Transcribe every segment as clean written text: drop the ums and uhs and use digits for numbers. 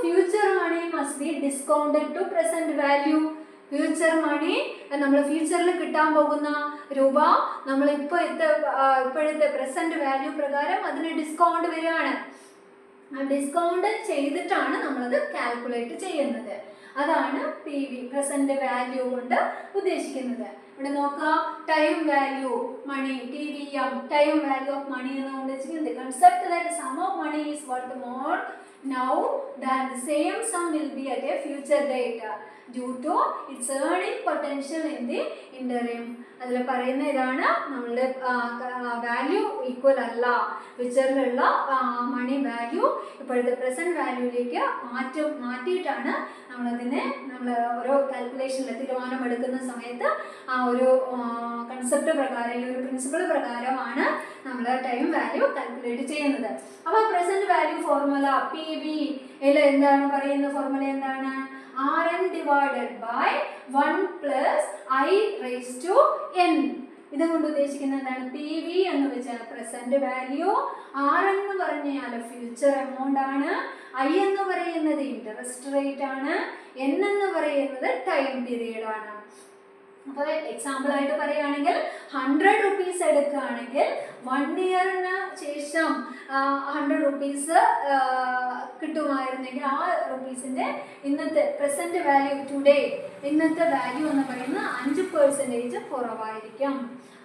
Future money must be discounted to present value. Future money നമ്മൾ ഫ്യൂച്ചറിൽ കിട്ടാൻ പോകുന്ന രൂപ നമ്മൾ ഇപ്പോഴത്തെ പ്രസന്റ് വാല്യൂ പ്രകാരം അതിന് ഡിസ്കൗണ്ട് വരികയാണ്. ഡിസ്കൗണ്ട് ചെയ്തിട്ടാണ് നമ്മളത് കാൽക്കുലേറ്റ് ചെയ്യുന്നത്. അതാണ് പി വി പ്രസന്റ് വാല്യൂ കൊണ്ട് ഉദ്ദേശിക്കുന്നത്. ഇവിടെ നോക്കുക, time value money TVM, time value of money എന്ന് ഉദ്ദേശിക്കുന്നത് concept that sum of money is worth more now than the same sum will be at a future date due to its earning potential in the interim. അതിൽ പറയുന്ന ഇതാണ്, നമ്മളുടെ value equal അല്ല, ഫ്യൂച്ചറിലുള്ള മണി value ഇപ്പോഴത്തെ present വാല്യൂയിലേക്ക് മാറ്റിയിട്ടാണ് നമ്മൾ ഓരോ കാൽക്കുലേഷനിൽ തീരുമാനമെടുക്കുന്ന സമയത്ത് ആ ഒരു കൺസെപ്റ്റ് പ്രകാരം, ഈ ഒരു പ്രിൻസിപ്പിൾ പ്രകാരമാണ് നമ്മൾ ടൈം വാല്യൂ കാൽക്കുലേറ്റ് ചെയ്യുന്നത്. അപ്പോൾ പ്രസന്റ് വാല്യൂ ഫോർമുല PV എന്താണ് പറയുന്ന ഫോർമുല എന്താണ്? Rn divided by 1 plus I raised to n. ഇതുകൊണ്ട് ഉദ്ദേശിക്കുന്നത് എന്താണ്? PV എന്ന് വെച്ചാൽ പ്രസന്റ് വാല്യൂ, R എന്ന് പറഞ്ഞാൽ ഫ്യൂച്ചർ എമൗണ്ട് ആണ്, I എന്ന് പറയുന്നത് ഇൻട്രസ്റ്റ് റേറ്റ് ആണ്, n എന്ന് പറയുന്നത് ടൈം പീരീഡ് ആണ്. അപ്പോൾ എക്സാമ്പിൾ ആയിട്ട് പറയുകയാണെങ്കിൽ 100 rupees എടുക്കുകയാണെങ്കിൽ 1 ഇയറിന് ശേഷം 100 rupees കിട്ടുമായിരുന്നെങ്കിൽ ആ റുപ്പീസിൻ്റെ ഇന്നത്തെ പ്രസന്റ് വാല്യൂ ടുഡേ ഇന്നത്തെ വാല്യൂ എന്ന് പറയുന്നത് 5% കുറവായിരിക്കും.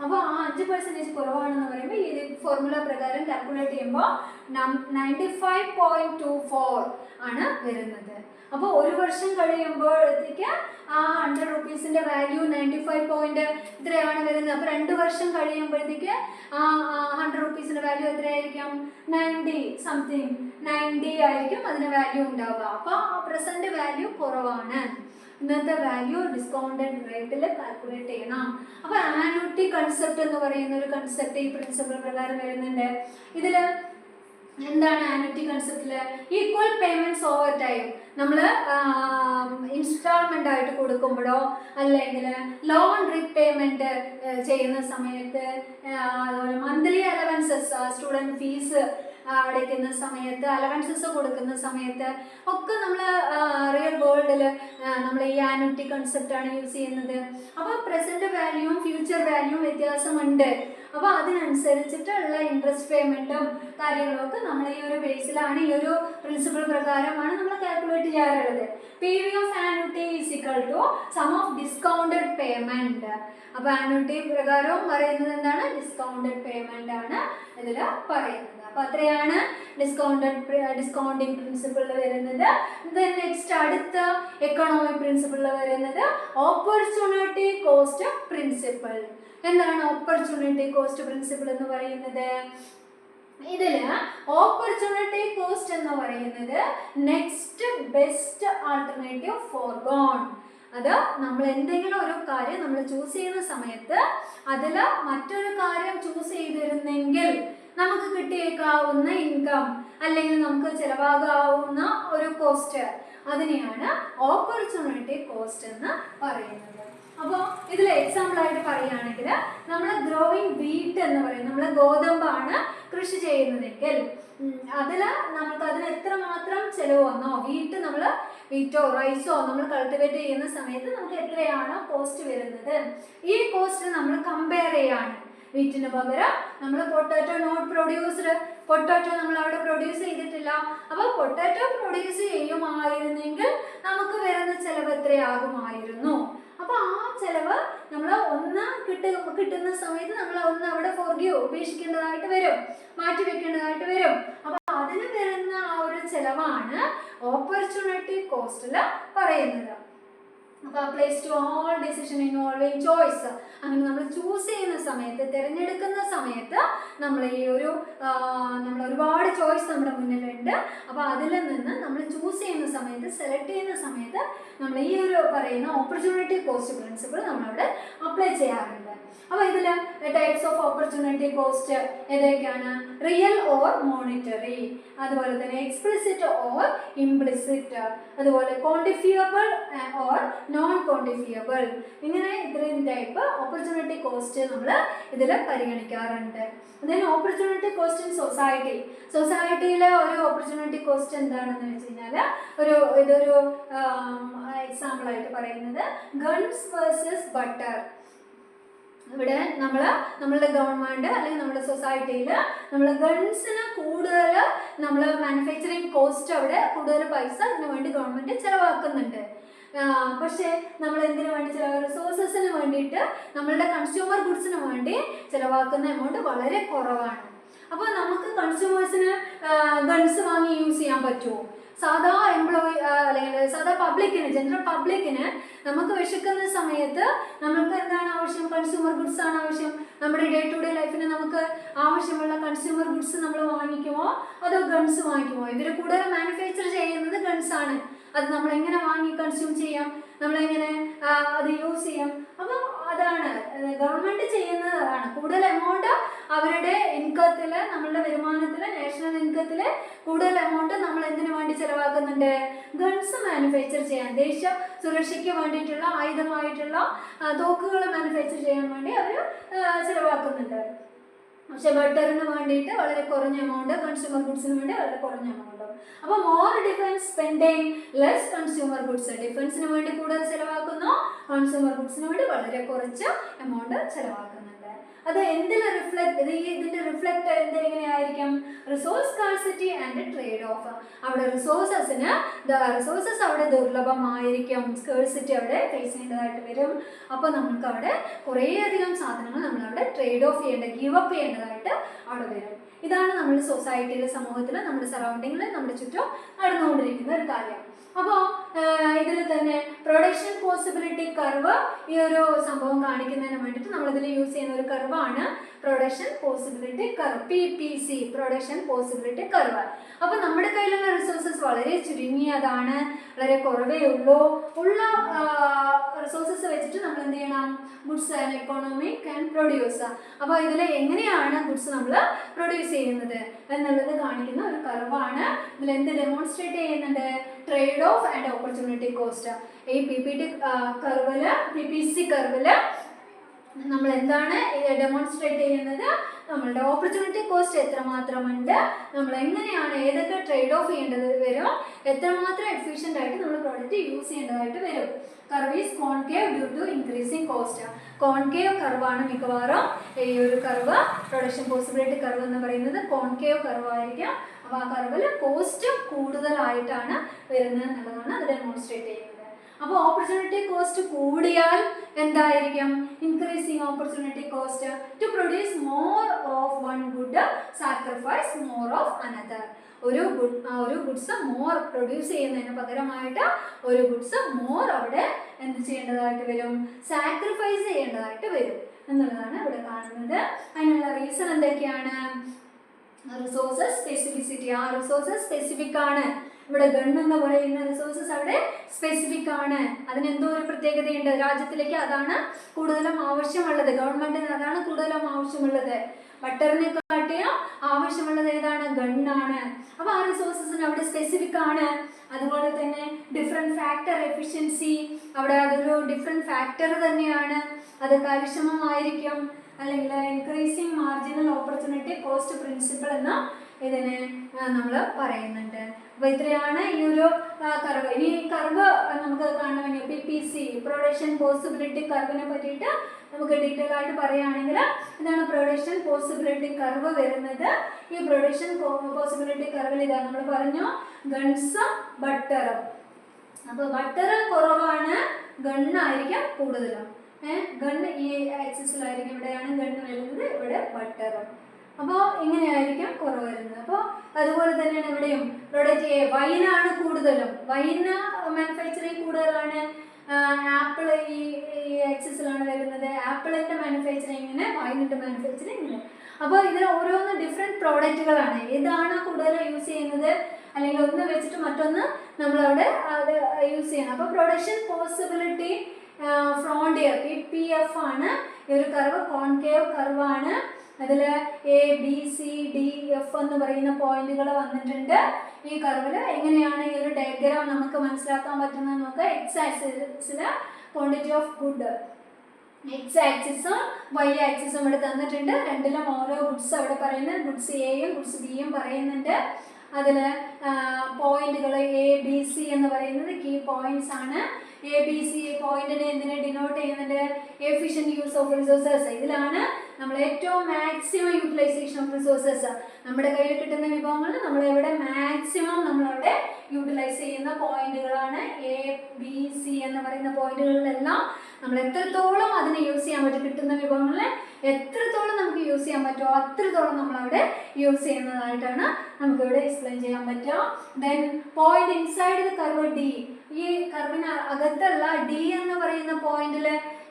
അപ്പോൾ ആ 5% കുറവാണെന്ന് പറയുമ്പോൾ ഈ ഫോർമുല പ്രകാരം കാൽക്കുലേറ്റ് ചെയ്യുമ്പോൾ 95.24 ആണ് വരുന്നത്. അപ്പോൾ ഒരു വർഷം കഴിയുമ്പോഴത്തേക്ക് ആ 100 rupeesന്റെ വാല്യൂ 95 ഇത്രയാണ് വരുന്നത്. അപ്പോൾ 2 വർഷം കഴിയുമ്പോഴത്തേക്ക് ആ 100 rupeesന്റെ വാല്യൂ എത്രയായിരിക്കും? 90 ആയിരിക്കും അതിന് വാല്യൂ ഉണ്ടാവുക. അപ്പോൾ ആ പ്രസന്റ് വാല്യൂ കുറവാണ്. ഇന്നത്തെ വാല്യൂ ഡിസ്കൗണ്ടഡ് റേറ്റിൽ കാൽക്കുലേറ്റ് ചെയ്യണം. അപ്പോൾ ആനുറ്റി കൺസെപ്റ്റ് എന്ന് പറയുന്ന ഒരു കൺസെപ്റ്റ് ഈ പ്രിൻസിപ്പിൾ പ്രകാരം വരുന്നുണ്ട്. ഇതിൽ എന്താണ് ആനുറ്റി കൺസെപ്റ്റിൽ? Equal payments over time. നമ്മൾ ഇൻസ്റ്റാൾമെന്റ് ആയിട്ട് കൊടുക്കുമ്പോഴോ അല്ലെങ്കിൽ ലോൺ റീപേയ്മെന്റ് ചെയ്യുന്ന സമയത്ത്, അതുപോലെ മന്ത്ലി അലവൻസസ് സ്റ്റുഡൻറ് ഫീസ് അടയ്ക്കുന്ന സമയത്ത്, അലവൻസസ് കൊടുക്കുന്ന സമയത്ത് ഒക്കെ നമ്മൾ റിയൽ വേൾഡിൽ നമ്മൾ ഈ ആനുറ്റി കൺസെപ്റ്റാണ് യൂസ് ചെയ്യുന്നത്. അപ്പോൾ പ്രസന്റ് വാല്യൂവും ഫ്യൂച്ചർ വാല്യൂവും വ്യത്യാസമുണ്ട്. അപ്പോൾ അതിനനുസരിച്ചിട്ടുള്ള ഇൻട്രസ്റ്റ് പേയ്മെൻറ്റും കാര്യങ്ങളും ഒക്കെ നമ്മൾ ഈ ഒരു ബേസിലാണ്, ഈ ഒരു പ്രിൻസിപ്പിൾ പ്രകാരമാണ് നമ്മൾ കാൽക്കുലേറ്റ് ചെയ്യാറുള്ളത്. PV of annuity is equal to sum of discounted payment. അപ്പോൾ ആനുറ്റി പ്രകാരവും പറയുന്നത് എന്താണ്? ഡിസ്കൗണ്ടഡ് പേയ്മെൻ്റ് ആണ് ഇതിൽ പറയുന്നത്. അപ്പോൾ അത്രയാണ് ഡിസ്കൗണ്ടിങ് പ്രിൻസിപ്പിളിൽ വരുന്നത്. നെക്സ്റ്റ് അടുത്ത എക്കണോമിക് പ്രിൻസിപ്പിളിൽ വരുന്നത് ഓപ്പർച്യൂണിറ്റി കോസ്റ്റ് പ്രിൻസിപ്പിൾ. എന്താണ് ഓപ്പർച്യൂണിറ്റി കോസ്റ്റ് പ്രിൻസിപ്പിൾ എന്ന് പറയുന്നത്? ഇതില് ഓപ്പർച്യൂണിറ്റി കോസ്റ്റ് എന്ന് പറയുന്നത് നെക്സ്റ്റ് ബെസ്റ്റ് ആൾട്ടർനേറ്റീവ് ഫോർഗോൺ. അത് നമ്മൾ എന്തെങ്കിലും ഒരു കാര്യം നമ്മൾ ചൂസ് ചെയ്യുന്ന സമയത്ത് അതിൽ മറ്റൊരു കാര്യം ചൂസ് ചെയ്തിരുന്നെങ്കിൽ നമുക്ക് കിട്ടിയേക്കാവുന്ന ഇൻകം അല്ലെങ്കിൽ നമുക്ക് ചിലവാകാവുന്ന ഒരു കോസ്റ്റ്, അതിനെയാണ് ഓപ്പർച്യൂണിറ്റി കോസ്റ്റ് എന്ന് പറയുന്നത്. അപ്പോൾ ഇതിൽ എക്സാമ്പിൾ ആയിട്ട് പറയുകയാണെങ്കിൽ നമ്മൾ ഗ്രോയിങ് വീറ്റ് എന്ന് പറയും, നമ്മൾ ഗോതമ്പാണ് കൃഷി ചെയ്യുന്നതെങ്കിൽ നമുക്ക് അതിന് എത്രമാത്രം ചിലവ് വന്നോ, വീറ്റോ റൈസോ നമ്മൾ കൾട്ടിവേറ്റ് ചെയ്യുന്ന സമയത്ത് നമുക്ക് എത്രയാണ് കോസ്റ്റ് വരുന്നത്, ഈ കോസ്റ്റ് നമ്മൾ കമ്പയർ ചെയ്യാണ്. വീറ്റിന് പകരം നമ്മൾ പൊട്ടാറ്റോ നോട്ട് പ്രൊഡ്യൂസ്ഡ്, പൊട്ടാറ്റോ നമ്മൾ അവിടെ പ്രൊഡ്യൂസ് ചെയ്തിട്ടില്ല. അപ്പോൾ പൊട്ടാറ്റോ പ്രൊഡ്യൂസ് ചെയ്യുമായിരുന്നെങ്കിൽ നമുക്ക് വരുന്ന ചിലവ് എത്രയാകുമായിരുന്നു. അപ്പോൾ ആ ചിലവ് നമ്മൾ കിട്ടുന്ന സമയത്ത് നമ്മൾ അവിടെ ഉപേക്ഷിക്കേണ്ടതായിട്ട് വരും, മാറ്റി വെക്കേണ്ടതായിട്ട് വരും. അപ്പോൾ അതിന് വരുന്ന ആ ഒരു ചിലവാണ് ഓപ്പർച്യൂണിറ്റി കോസ്റ്റിൽ പറയുന്നത്. അപ്പോൾ applies to all decision involving choice. അങ്ങനെ നമ്മൾ ചൂസ് ചെയ്യുന്ന സമയത്ത്, തിരഞ്ഞെടുക്കുന്ന സമയത്ത് നമ്മൾ ഒരുപാട് ചോയ്സ് നമ്മുടെ മുന്നിലുണ്ട്. അപ്പോൾ അതിൽ നിന്ന് നമ്മൾ ചൂസ് ചെയ്യുന്ന സമയത്ത് വേണ്ടി സെലക്ട് ചെയ്യുന്ന സമയത്ത് നമ്മൾ ഈ ഒരു പറയുന്ന ഓപ്പർച്യൂണിറ്റി കോസ്റ്റ് പ്രിൻസിപ്പിൾ നമ്മളവിടെ അപ്ലൈ ചെയ്യാറുണ്ട്. അപ്പോൾ ഇതിൽ ടൈപ്സ് ഓഫ് ഓപ്പർച്യൂണിറ്റി കോസ്റ്റ് ഏതൊക്കെയാണ്? റിയൽ ഓർ മോണിറ്ററി, അതുപോലെ തന്നെ എക്സ്പ്ലിസിറ്റ് ഓർ ഇംപ്ലിസിറ്റ്, അതുപോലെ ക്വാണ്ടിഫിയബിൾ ഓർ നോൺ ക്വാണ്ടിഫിയബിൾ, ഇങ്ങനെ ഇത്രയും ടൈപ്പ് ഓപ്പർച്യൂണിറ്റി കോസ്റ്റ് നമ്മൾ ഇതിൽ പരിഗണിക്കാറുണ്ട്. then opportunity cost in society, സൊസൈറ്റിയിലെ ഒരു ഓപ്പർച്യൂണിറ്റി കോസ്റ്റ് എന്താണെന്ന് വെച്ച് കഴിഞ്ഞാൽ ഇതൊരു എക്സാമ്പിൾ ആയിട്ട് പറയുന്നത് ഗൺസ് വേഴ്സസ് ബട്ടർ. ഇവിടെ നമ്മളുടെ ഗവൺമെൻറ് അല്ലെങ്കിൽ നമ്മുടെ സൊസൈറ്റിയിൽ നമ്മൾ ഗൺസിന് കൂടുതൽ നമ്മൾ മാനുഫാക്ചറിങ് കോസ്റ്റ് അവിടെ കൂടുതൽ പൈസ അതിന് വേണ്ടി ഗവൺമെൻറ് ചിലവാക്കുന്നുണ്ട്. പക്ഷേ നമ്മൾ എന്തിനു വേണ്ടി റിസോഴ്സസിന് വേണ്ടിയിട്ട് നമ്മളുടെ കൺസ്യൂമർ ഗുഡ്സിന് വേണ്ടി ചിലവാക്കുന്ന എമൗണ്ട് വളരെ കുറവാണ്. അപ്പോൾ നമുക്ക് കൺസ്യൂമേഴ്സിന് ഗൺസ് വാങ്ങി യൂസ് ചെയ്യാൻ പറ്റുമോ? സാധാ അല്ലെങ്കിൽ സാധാ പബ്ലിക്കിന്, ജനറൽ പബ്ലിക്കിന് നമുക്ക് വിശക്കുന്ന സമയത്ത് നമുക്ക് എന്താണ് ആവശ്യം? കൺസ്യൂമർ ഗുഡ്സ് ആണ് ആവശ്യം. നമ്മുടെ ഡേ ടു ഡേ ലൈഫിന് നമുക്ക് ആവശ്യമുള്ള കൺസ്യൂമർ ഗുഡ്സ് നമ്മൾ വാങ്ങിക്കുമോ അതോ ഗൺസ് വാങ്ങിക്കുമോ? ഇവർ കൂടുതൽ മാനുഫാക്ചർ ചെയ്യുന്നത് ഗൺസ് ആണ്. അത് നമ്മളെങ്ങനെ വാങ്ങി കൺസ്യൂം ചെയ്യാം, നമ്മളെങ്ങനെ അത് യൂസ് ചെയ്യാം? അപ്പോൾ അതാണ് ഗവൺമെൻറ് ചെയ്യുന്നതാണ്. കൂടുതൽ എമൗണ്ട് അവരുടെ ഇൻകത്തിൽ, നമ്മളുടെ വരുമാനത്തിൽ, നാഷണൽ ഇൻകത്തിൽ കൂടുതൽ എമൗണ്ട് നമ്മൾ എന്തിനു വേണ്ടി ചിലവാക്കുന്നുണ്ട്? ഗൺസ് മാനുഫാക്ചർ ചെയ്യാൻ, ദേശ സുരക്ഷയ്ക്ക് വേണ്ടിയിട്ടുള്ള ആയുധമായിട്ടുള്ള തോക്കുകൾ മാനുഫാക്ചർ ചെയ്യാൻ വേണ്ടി അവർ ചിലവാക്കുന്നുണ്ട്. പക്ഷെ ബട്ടറിന് വേണ്ടിയിട്ട് വളരെ കുറഞ്ഞ എമൗണ്ട്, കൺസ്യൂമർ ഗുഡ്സിന് വേണ്ടി വളരെ കുറഞ്ഞ എമൗണ്ട്. അപ്പോൾ more defence spending less consumer goods, ഡിഫൻസിന് വേണ്ടി കൂടുതൽ ചിലവാക്കുന്നു, കൺസ്യൂമർ ഗുഡ്സിന് വേണ്ടി വളരെ കുറച്ച് എമൗണ്ട് ചിലവാക്കുന്നുണ്ട്. അത് എന്തിൽ ഇതിന്റെ റിഫ്ലക്ട് എങ്ങനെയായിരിക്കും? Resource scarcity and trade off. അവിടെ റിസോഴ്സസ് അവിടെ ദുർലഭമായിരിക്കും, സ്കേഴ്സിറ്റി അവിടെ ഫേസ് ചെയ്യേണ്ടതായിട്ട് വരും. അപ്പോൾ നമുക്ക് അവിടെ കുറേയധികം സാധനങ്ങൾ നമ്മളവിടെ ട്രേഡ് ഓഫ് ഗീവ് അപ്പ് ചെയ്യേണ്ടതായിട്ട് അവിടെ വരും. ഇതാണ് നമ്മുടെ സൊസൈറ്റിയിൽ, സമൂഹത്തിൽ, നമ്മുടെ സറൗണ്ടിങ്ങിൽ, നമ്മുടെ ചുറ്റും നടന്നുകൊണ്ടിരിക്കുന്ന ഒരു കാര്യം. അപ്പോൾ ഇതിൽ തന്നെ പ്രൊഡക്ഷൻ പോസിബിലിറ്റി കർവ്, ഈ ഒരു സംഭവം കാണിക്കുന്നതിന് വേണ്ടിയിട്ട് നമ്മളിതിൽ യൂസ് ചെയ്യുന്ന ഒരു കർവാണ് production possibility curve, PPC, production possibility curve. അപ്പോൾ നമ്മുടെ കയ്യിലുള്ള റിസോഴ്സസ് വളരെ ചുരുങ്ങിയതാണ്, വളരെ കുറവേ ഉള്ളൂ. ഉള്ള റിസോഴ്സസ് വെച്ചിട്ട് നമ്മൾ എന്ത് ചെയ്യണം? Goods and economy can produce. അപ്പോൾ ഇതിൽ എങ്ങനെയാണ് ഗുഡ്സ് നമ്മൾ പ്രൊഡ്യൂസ് ചെയ്യുന്നത് എന്നുള്ളത് കാണിക്കുന്ന ഒരു കർവാണ്. ഇതിൽ എന്ത് ഡെമോൺസ്ട്രേറ്റ് ചെയ്യുന്നുണ്ട്? Trade off and opportunity cost. ഈ PPC കർവില് നമ്മൾ എന്താണ് ഡെമോൺസ്ട്രേറ്റ് ചെയ്യുന്നത്? നമ്മളുടെ ഓപ്പർച്യൂണിറ്റി കോസ്റ്റ് എത്രമാത്രമുണ്ട്, നമ്മൾ എങ്ങനെയാണ് ഏതൊക്കെ ട്രേഡ് ഓഫ് ചെയ്യേണ്ടത് വരും, എത്രമാത്രം എഫിഷ്യൻ്റ് ആയിട്ട് നമ്മൾ പ്രോഡക്റ്റ് യൂസ് ചെയ്യേണ്ടതായിട്ട് വരും. Curve is concave due to increasing cost. Concave കർവാണ് മിക്കവാറും ഈ ഒരു കർവ്, പ്രൊഡക്ഷൻ പോസിബിലിറ്റി കർവ് എന്ന് പറയുന്നത് കോൺകേവ് കർവായിരിക്കും. അപ്പോൾ ആ കർവിൽ കോസ്റ്റ് കൂടുതലായിട്ടാണ് വരുന്നത് എന്നുള്ളതാണ് അത് ഡെമോൺസ്ട്രേറ്റ് ചെയ്യുന്നത്. അപ്പോൾ ഓപ്പർച്യൂണിറ്റി കോസ്റ്റ് കൂടിയാൽ എന്തായിരിക്കും? Increasing opportunity cost to produce more of one good, sacrifice more of another. ഒരു ഗുഡ്സ് മോർ പ്രൊഡ്യൂസ് ചെയ്യുന്നതിന് പകരമായിട്ട് ഒരു ഗുഡ്സ് മോർ അവിടെ എന്ത് ചെയ്യേണ്ടതായിട്ട് വരും? സാക്രിഫൈസ് ചെയ്യേണ്ടതായിട്ട് വരും എന്നുള്ളതാണ് ഇവിടെ കാണുന്നത്. അതിനുള്ള റീസൺ എന്തൊക്കെയാണ്? Resources specificity. ആ റിസോഴ്സസ് സ്പെസിഫിക് ആണ്. ഇവിടെ ഗൺ എന്ന് പറയുന്ന റിസോഴ്സസ് അവിടെ സ്പെസിഫിക് ആണ്. അതിനെന്തോ ഒരു പ്രത്യേകതയുണ്ട്. രാജ്യത്തിലേക്ക് അതാണ് കൂടുതലും ആവശ്യമുള്ളത്, ഗവൺമെന്റിന് അതാണ് കൂടുതലും ആവശ്യമുള്ളത്. ബട്ടറിനെ കാട്ടിയും ആവശ്യമുള്ളത് ഏതാണ്? ഗണ്ണാണ്. അപ്പോൾ ആ റിസോഴ്സസിന് അവിടെ സ്പെസിഫിക് ആണ്. അതുപോലെ തന്നെ ഡിഫറെൻറ്റ് ഫാക്ടർ എഫിഷ്യൻസി, അവിടെ അതൊരു ഡിഫറെൻറ്റ് ഫാക്ടർ തന്നെയാണ്. അത് കാര്യക്ഷമമായിരിക്കും. അല്ലെങ്കിൽ increasing marginal opportunity cost principle എന്ന ഇതിനെ നമ്മൾ പറയുന്നുണ്ട്. അപ്പോൾ ഇത്രയാണ് ഈ ഒരു കർവ്. ഇനി കർവ് നമുക്ക് കാണണമെങ്കിൽ PPC, പ്രൊഡക്ഷൻ പോസിബിലിറ്റി കർവിനെ പറ്റിയിട്ട് നമുക്ക് ഡീറ്റെയിൽ ആയിട്ട് പറയുകയാണെങ്കിൽ ഇതാണ് പ്രൊഡക്ഷൻ പോസിബിലിറ്റി കർവ് വരുന്നത്. ഈ പ്രൊഡക്ഷൻ പോസിബിലിറ്റി കർവിൽ ഇതാണ് നമ്മൾ പറഞ്ഞു ഗൺസും ബട്ടറും. അപ്പോൾ ബട്ടർ കുറവാണ്, ഗണ്ണായിരിക്കും കൂടുതലും. ഗണ്ണ് ഈ ആക്സിസിലായിരിക്കും, ഇവിടെയാണ് ഗണ്ണ് വരുന്നത്, ഇവിടെ ബട്ടറും. അപ്പോൾ ഇങ്ങനെയായിരിക്കും കുറവ് വരുന്നത്. അപ്പോൾ അതുപോലെ തന്നെയാണ് ഇവിടെയും പ്രൊഡക്റ്റ് വൈനാണ് കൂടുതൽ കൂടുതലും, വൈന് മാനുഫാക്ചറിങ് കൂടുതലാണ്. ആപ്പിൾ ഈ ആക്സിസിലാണ് വരുന്നത്. ആപ്പിളിന്റെ മാനുഫാക്ചറിങ്ങിന്, വൈനിന്റെ മാനുഫാക്ചറിങ്ങിന്. അപ്പോൾ ഇതിൽ ഓരോന്ന് ഡിഫറെൻറ്റ് പ്രോഡക്റ്റുകളാണ്. ഏതാണ് കൂടുതൽ യൂസ് ചെയ്യുന്നത്, അല്ലെങ്കിൽ ഒന്ന് വെച്ചിട്ട് മറ്റൊന്ന് നമ്മളവിടെ അത് യൂസ് ചെയ്യണം. അപ്പോൾ പ്രൊഡക്ഷൻ പോസിബിലിറ്റി ഫ്രോണ്ടിയർ PPF ആണ് ഈ ഒരു കർവ്. കോൺകേവ് കർവാണ്. അതിൽ ABCDF എന്ന് പറയുന്ന പോയിന്റുകൾ വന്നിട്ടുണ്ട് ഈ കർവിൽ. എങ്ങനെയാണ് ഈ ഒരു ഡയഗ്രാം നമുക്ക് മനസ്സിലാക്കാൻ പറ്റുന്നത് നോക്കുക. എക്സ് ആക്സിസിൽ ക്വാണ്ടിറ്റി ഓഫ് ഗുഡ്, എക്സ് ആക്സിസും വൈ ആക്സിസും ഇവിടെ തന്നിട്ടുണ്ട്. രണ്ടിലും ഓരോ ഗുഡ്സ് അവിടെ പറയുന്നത്. ഗുഡ്സ് എയും ഗുഡ്സ് ബിയും പറയുന്നുണ്ട്. അതിൽ പോയിന്റുകൾ ABC എന്ന് പറയുന്നത് കീ പോയിന്റ്സ് ആണ്. ABC പോയിന്റിനെ എന്തിനെ ഡിനോട്ട് ചെയ്യുന്നുണ്ട്? Efficient use of resources. ഇതിലാണ് നമ്മൾ ഏറ്റവും മാക്സിമം യൂട്ടിലൈസേഷൻ ഓഫ് റിസോഴ്സസ്. നമ്മുടെ കയ്യിൽ കിട്ടുന്ന വിഭവങ്ങൾ നമ്മൾ എവിടെ മാക്സിമം നമ്മളവിടെ യൂട്ടിലൈസ് ചെയ്യുന്ന പോയിന്റുകളാണ് ABC എന്ന് പറയുന്ന പോയിന്റുകളിലെല്ലാം നമ്മൾ എത്രത്തോളം അതിനെ യൂസ് ചെയ്യാൻ പറ്റും, കിട്ടുന്ന വിഭവങ്ങളെ എത്രത്തോളം നമുക്ക് യൂസ് ചെയ്യാൻ പറ്റുമോ അത്രത്തോളം നമ്മളവിടെ യൂസ് ചെയ്യുന്നതായിട്ടാണ് നമുക്കിവിടെ എക്സ്പ്ലെയിൻ ചെയ്യാൻ പറ്റുക. Then point inside the curve D. ഈ കർവിന് അകത്തുള്ള D എന്ന് പറയുന്ന പോയിന്റിൽ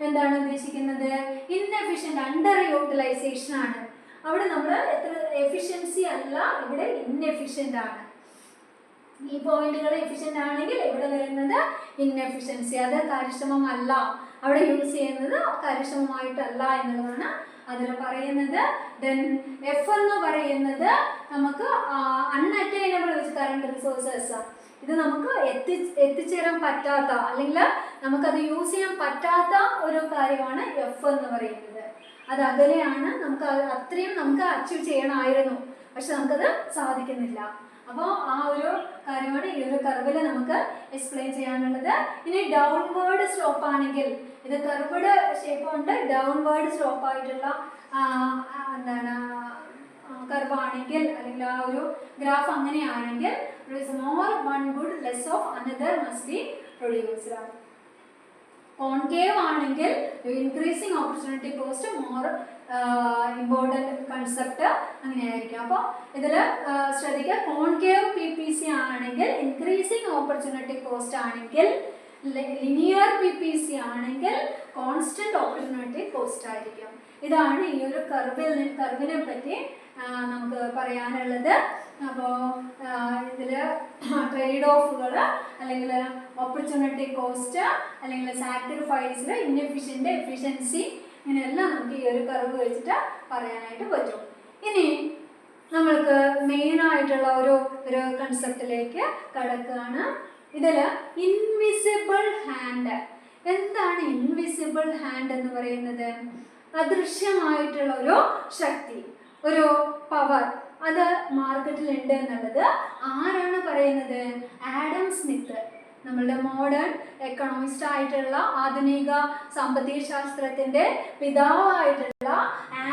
എന്താണ് ഉദ്ദേശിക്കുന്നത്? ഇൻഎഫിഷ്യന്റ്, അണ്ടർ യൂട്ടിലൈസേഷൻ ആണ്. അവിടെ നമ്മൾ എത്ര എഫിഷ്യൻസി അല്ല, ഇവിടെ ഇൻഎഫിഷ്യന്റ് ആണ്. ഈ പോയിന്റുകൾ എഫിഷ്യന്റ് ആണെങ്കിൽ ഇവിടെ വരുന്നത് ഇൻഎഫിഷ്യൻസി, അത് കാര്യക്ഷമമല്ല, അവിടെ യൂസ് ചെയ്യുന്നത് കാര്യക്ഷമമായിട്ടല്ല എന്നുള്ളതാണ് അതിൽ പറയുന്നത്. ദെൻ F എന്ന് പറയുന്നത് നമുക്ക് അൺഅറ്റൈനബിൾ വിത്ത് കറണ്ട് റിസോഴ്സസ്. ഇത് നമുക്ക് എത്തിച്ചേരാൻ പറ്റാത്ത, അല്ലെങ്കിൽ നമുക്കത് യൂസ് ചെയ്യാൻ പറ്റാത്ത ഒരു കാര്യമാണ് F എന്ന് പറയുന്നത്. അത് അകലെയാണ്, നമുക്ക് അത്രയും നമുക്ക് അച്ചീവ് ചെയ്യണമായിരുന്നു, പക്ഷെ നമുക്കത് സാധിക്കുന്നില്ല. അപ്പോൾ ആ ഒരു കാര്യമാണ് ഈ ഒരു കർവിൽ നമുക്ക് എക്സ്പ്ലെയിൻ ചെയ്യാനുള്ളത്. ഇനി ഡൗൺവേർഡ് സ്ലോപ്പ് ആണെങ്കിൽ, ഇത് കർവ്ഡ് ഷേപ്പ് കൊണ്ട് ഡൗൺവേർഡ് സ്ലോപ്പ് ആയിട്ടുള്ള എന്താണ് കർവാണെങ്കിൽ, അല്ലെങ്കിൽ ആ ഒരു ഗ്രാഫ് അങ്ങനെയാണെങ്കിൽ, more one good less of another must be produced. Concave ആണെങ്കിൽ increasing opportunity cost more important concept അങ്ങനെയായിരിക്കും. അപ്പോൾ ഇതിൽ ശ്രദ്ധിക്കുക, കോൺകേവ് PPC ആണെങ്കിൽ ഇൻക്രീസിങ് ഓപ്പർച്യൂണിറ്റി കോസ്റ്റ് ആണെങ്കിൽ, ലിനിയർ PPC ആണെങ്കിൽ കോൺസ്റ്റന്റ് ഓപ്പർച്യൂണിറ്റി കോസ്റ്റ് ആയിരിക്കും. ഇതാണ് ഈ ഒരു കർവിനെ പറ്റി നമുക്ക് പറയാനുള്ളത്. അപ്പോൾ ഇതിൽ ട്രേഡ് ഓഫുകൾ, അല്ലെങ്കിൽ ഓപ്പർച്യൂണിറ്റി കോസ്റ്റ്, അല്ലെങ്കിൽ സാക്രിഫൈസ്, ഇൻഎഫിഷ്യൻ്റ്, എഫിഷ്യൻസി, ഇങ്ങനെയെല്ലാം നമുക്ക് ഈ ഒരു കർവ് വെച്ചിട്ട് പറയാനായിട്ട് പറ്റും. ഇനി നമ്മൾക്ക് മെയിനായിട്ടുള്ള ഒരു കൺസെപ്റ്റിലേക്ക് കടക്കുകയാണ്. ഇതിൽ ഇൻവിസിബിൾ ഹാൻഡ്. എന്താണ് ഇൻവിസിബിൾ ഹാൻഡ് എന്ന് പറയുന്നത്? അദൃശ്യമായിട്ടുള്ള ഒരു ശക്തി, ഒരു പവർ, അത് മാർക്കറ്റിൽ ഉണ്ട് എന്നുള്ളത് ആരാണ് പറയുന്നത്? ആഡം സ്മിത്ത്, നമ്മളുടെ മോഡേൺ എക്കണോമിസ്റ്റ് ആയിട്ടുള്ള, ആധുനിക സാമ്പത്തിക ശാസ്ത്രത്തിന്റെ പിതാവായിട്ടുള്ള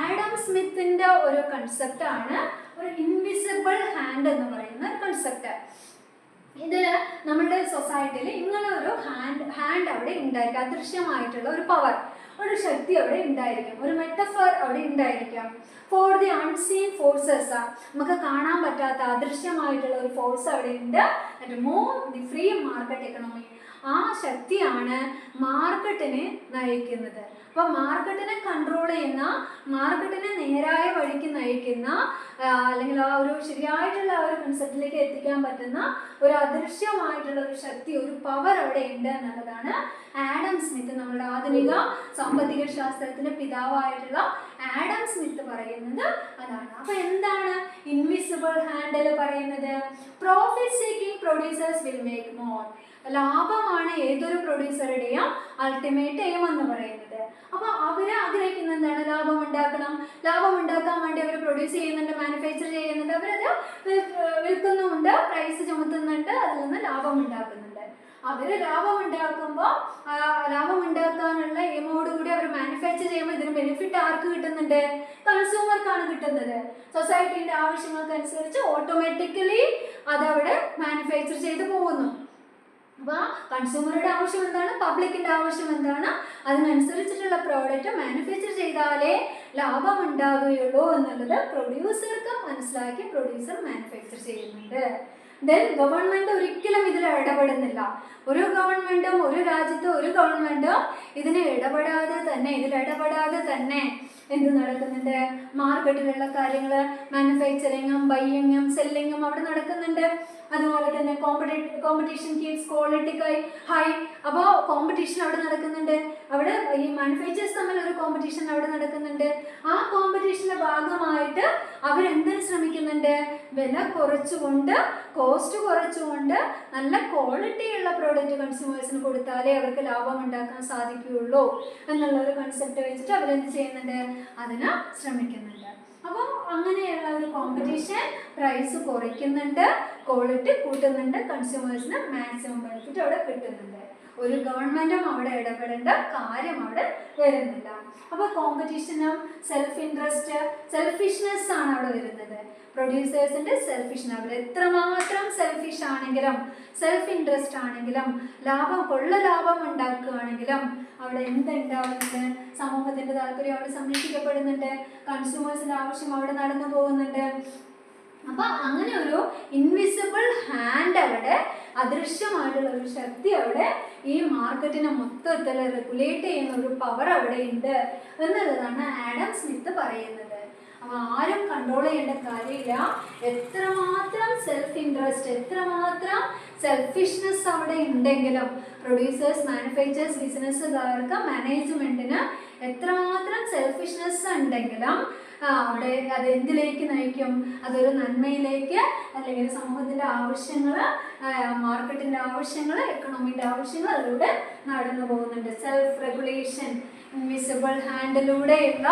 ആഡം സ്മിത്തിന്റെ ഒരു കൺസെപ്റ്റ് ആണ് ഒരു ഇൻവിസിബിൾ ഹാൻഡ് എന്ന് പറയുന്ന കൺസെപ്റ്റ്. ഇതിൽ നമ്മളുടെ സൊസൈറ്റിയിൽ ഇങ്ങനെ ഒരു ഹാൻഡ് അവിടെ ഉണ്ടായിരിക്കും, അദൃശ്യമായിട്ടുള്ള ഒരു പവർ, ഒരു ശക്തി അവിടെ ഉണ്ടായിരിക്കും, ഒരു മെറ്റഫർ അവിടെ ഉണ്ടായിരിക്കാം. ഫോർ ദി അൺസീൻ ഫോഴ്സസ്, നമുക്ക് കാണാൻ പറ്റാത്ത അദൃശ്യമായിട്ടുള്ള ഒരു ഫോഴ്സ് അവിടെ ഉണ്ട്. That move the free market economy. ആ ശക്തിയാണ് മാർക്കറ്റിനെ നയിക്കുന്നത്. അപ്പോൾ മാർക്കറ്റിനെ കൺട്രോൾ ചെയ്യുന്ന, മാർക്കറ്റിനെ നേരായ വഴിക്ക് നയിക്കുന്ന, അല്ലെങ്കിൽ ആ ഒരു ശരിയായിട്ടുള്ള ആ ഒരു കൺസെപ്റ്റിലേക്ക് എത്തിക്കാൻ പറ്റുന്ന ഒരു അദൃശ്യമായിട്ടുള്ള ഒരു ശക്തി, ഒരു പവർ അവിടെ ഉണ്ട് എന്നുള്ളതാണ് ആഡം സ്മിത്ത്, നമ്മുടെ ആധുനിക സാമ്പത്തിക ശാസ്ത്രത്തിന്റെ പിതാവായിട്ടുള്ള ആഡം സ്മിത്ത് പറയുന്നത് അതാണ്. അപ്പൊ എന്താണ് ഇൻവിസിബിൾ ഹാൻഡിൽ പറയുന്നത്? Profit seeking producers will make more. ലാഭമാണ് ഏതൊരു പ്രൊഡ്യൂസറുടെയും അൾട്ടിമേറ്റ് എയിം എന്ന് പറയുന്നത്. അപ്പോൾ അവർ ആഗ്രഹിക്കുന്നത് എന്താണ്? ലാഭം ഉണ്ടാക്കണം. ലാഭം ഉണ്ടാക്കാൻ വേണ്ടി അവർ പ്രൊഡ്യൂസ് ചെയ്യുന്നുണ്ട്, മാനുഫാക്ചർ ചെയ്യുന്നുണ്ട്, അവരത് വിൽക്കുന്നുമുണ്ട്, പ്രൈസ് ചുമത്തുന്നുണ്ട്, അതിൽ നിന്ന് ലാഭം ഉണ്ടാക്കുന്നുണ്ട്. അവർ ലാഭം ഉണ്ടാക്കുമ്പോൾ ലാഭം ഉണ്ടാക്കാനുള്ള എയിമോടുകൂടി അവർ മാനുഫാക്ചർ ചെയ്യുമ്പോൾ ഇതിന് ബെനിഫിറ്റ് ആർക്ക് കിട്ടുന്നുണ്ട്? കൺസ്യൂമർക്കാണ് കിട്ടുന്നത്. സൊസൈറ്റീൻ്റെ ആവശ്യങ്ങൾക്കനുസരിച്ച് ഓട്ടോമാറ്റിക്കലി അതവിടെ മാനുഫാക്ചർ ചെയ്ത് പോകുന്നു. അപ്പോൾ കൺസ്യൂമറുടെ ആവശ്യം എന്താണ്, പബ്ലിക്കിൻ്റെ ആവശ്യം എന്താണ്, അതിനനുസരിച്ചിട്ടുള്ള പ്രോഡക്റ്റ് മാനുഫാക്ചർ ചെയ്താലേ ലാഭം ഉണ്ടാകുകയുള്ളൂ എന്നുള്ളത് പ്രൊഡ്യൂസർക്ക് മനസ്സിലാക്കി പ്രൊഡ്യൂസർ മാനുഫാക്ചർ ചെയ്യുന്നുണ്ട്. ദെൻ ഗവൺമെൻറ് ഒരിക്കലും ഇതിൽ ഇടപെടുന്നില്ല. ഒരു ഗവൺമെന്റും ഒരു രാജ്യത്തും ഒരു ഗവൺമെന്റും ഇതിൽ ഇടപെടാതെ തന്നെ എന്ത് നടക്കുന്നുണ്ട്? മാർക്കറ്റിലുള്ള കാര്യങ്ങൾ, മാനുഫാക്ചറിങ്ങും ബൈയിങ്ങും സെല്ലിങ്ങും അവിടെ നടക്കുന്നുണ്ട്. അതുപോലെ തന്നെ കോമ്പറ്റീഷൻ കീപ്സ് ക്വാളിറ്റി ഹൈ. അപ്പോൾ കോമ്പറ്റീഷൻ അവിടെ നടക്കുന്നുണ്ട്. അവിടെ ഈ മാനുഫാക്ചേഴ്സ് തമ്മിൽ ഒരു കോമ്പറ്റീഷൻ അവിടെ നടക്കുന്നുണ്ട്. ആ കോമ്പറ്റീഷന്റെ ഭാഗമായിട്ട് അവരെന്തിനു ശ്രമിക്കുന്നുണ്ട്? വില കുറച്ചുകൊണ്ട്, കോസ്റ്റ് കുറച്ചുകൊണ്ട് നല്ല ക്വാളിറ്റിയുള്ള പ്രോഡക്റ്റ് കൺസ്യൂമേഴ്സിന് കൊടുത്താലേ അവർക്ക് ലാഭം ഉണ്ടാക്കാൻ സാധിക്കുകയുള്ളൂ എന്നുള്ള ഒരു കൺസെപ്റ്റ് വെച്ചിട്ട് അവരെന്ത് ചെയ്യുന്നുണ്ട്? അതിന് ശ്രമിക്കുന്നുണ്ട്. അപ്പോൾ അങ്ങനെയുള്ള ഒരു കോമ്പറ്റീഷൻ പ്രൈസ് കുറയ്ക്കുന്നുണ്ട്, ക്വാളിറ്റി കൂട്ടുന്നുണ്ട്, കൺസ്യൂമേഴ്സിന് മാക്സിമം ബെനിഫിറ്റ് അവിടെ കിട്ടുന്നുണ്ട്. ഒരു ഗവൺമെന്റും അവിടെ ഇടപെടേണ്ട കാര്യം അവിടെ വരുന്നില്ല. അപ്പോൾ കോമ്പറ്റീഷനും സെൽഫിഷ്നെസ് ആണ് അവിടെ വരുന്നത്. പ്രൊഡ്യൂസേഴ്സിന്റെ സെൽഫിഷ്, അവർ എത്രമാത്രം സെൽഫിഷ് ആണെങ്കിലും, സെൽഫ് ഇൻട്രസ്റ്റ് ആണെങ്കിലും, ലാഭം ഉണ്ടാക്കുകയാണെങ്കിലും അവിടെ എന്തുണ്ടാവുന്നുണ്ട്? സമൂഹത്തിന്റെ താല്പര്യം അവിടെ സംരക്ഷിക്കപ്പെടുന്നുണ്ട്, കൺസ്യൂമേഴ്സിന്റെ ആവശ്യം അവിടെ നടന്നു പോകുന്നുണ്ട്. അപ്പൊ അങ്ങനെ ഒരു ഇൻവിസിബിൾ ഹാൻഡ് അവിടെ, അദൃശ്യമായിട്ടുള്ള ഒരു ശക്തി അവിടെ ഈ മാർക്കറ്റിനെ മൊത്തത്തിൽ റെഗുലേറ്റ് ചെയ്യുന്ന ഒരു പവർ അവിടെ ഉണ്ട് എന്നുള്ളതാണ് ആഡം സ്മിത്ത് പറയുന്നത്. അപ്പൊ ആരും കൺട്രോൾ ചെയ്യേണ്ട കാര്യമില്ല. എത്രമാത്രം സെൽഫ് ഇൻട്രസ്റ്റ്, എത്രമാത്രം സെൽഫിഷ്നെസ് അവിടെ ഉണ്ടെങ്കിലും, പ്രൊഡ്യൂസേഴ്സ്, മാനുഫാക്ചേഴ്സ്, ബിസിനസ്സുകാർക്ക്, മാനേജ്മെന്റിന് എത്രമാത്രം സെൽഫിഷ്നെസ് ഉണ്ടെങ്കിലും അവിടെ അത് എന്തിലേക്ക് നയിക്കും? അതൊരു നന്മയിലേക്ക്, അല്ലെങ്കിൽ സമൂഹത്തിന്റെ ആവശ്യങ്ങൾ, മാർക്കറ്റിന്റെ ആവശ്യങ്ങൾ, എക്കണോമിയുടെ ആവശ്യങ്ങൾ അതിലൂടെ നടന്നു പോകുന്നുണ്ട്. സെൽഫ് റെഗുലേഷൻ, ഇൻവിസിബിൾ ഹാൻഡിലൂടെയുള്ള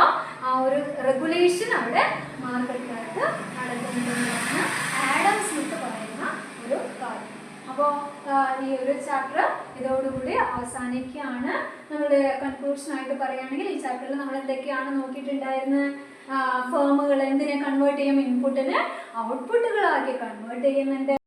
ആ ഒരു റെഗുലേഷൻ അവിടെ മാർക്കറ്റിനകത്ത് നടക്കുന്നുണ്ടെന്നാണ് ആഡം സ്മിത്ത് പറയുന്ന ഒരു കാര്യം. അപ്പോൾ ഈ ഒരു ചാപ്റ്റർ ഇതോടുകൂടി അവസാനിക്കുകയാണ്. നമ്മുടെ കൺക്ലൂഷനായിട്ട് പറയുകയാണെങ്കിൽ ഈ ചാപ്റ്ററിൽ നമ്മൾ എന്തൊക്കെയാണ് നോക്കിയിട്ടുണ്ടായിരുന്നത്? ഫേമുകൾ എന്തിനെ കൺവേർട്ട് ചെയ്യും? ഇൻപുട്ടിനെ ഔട്ട്പുട്ടുകളാക്കി കൺവേർട്ട് ചെയ്യുന്നുണ്ട്.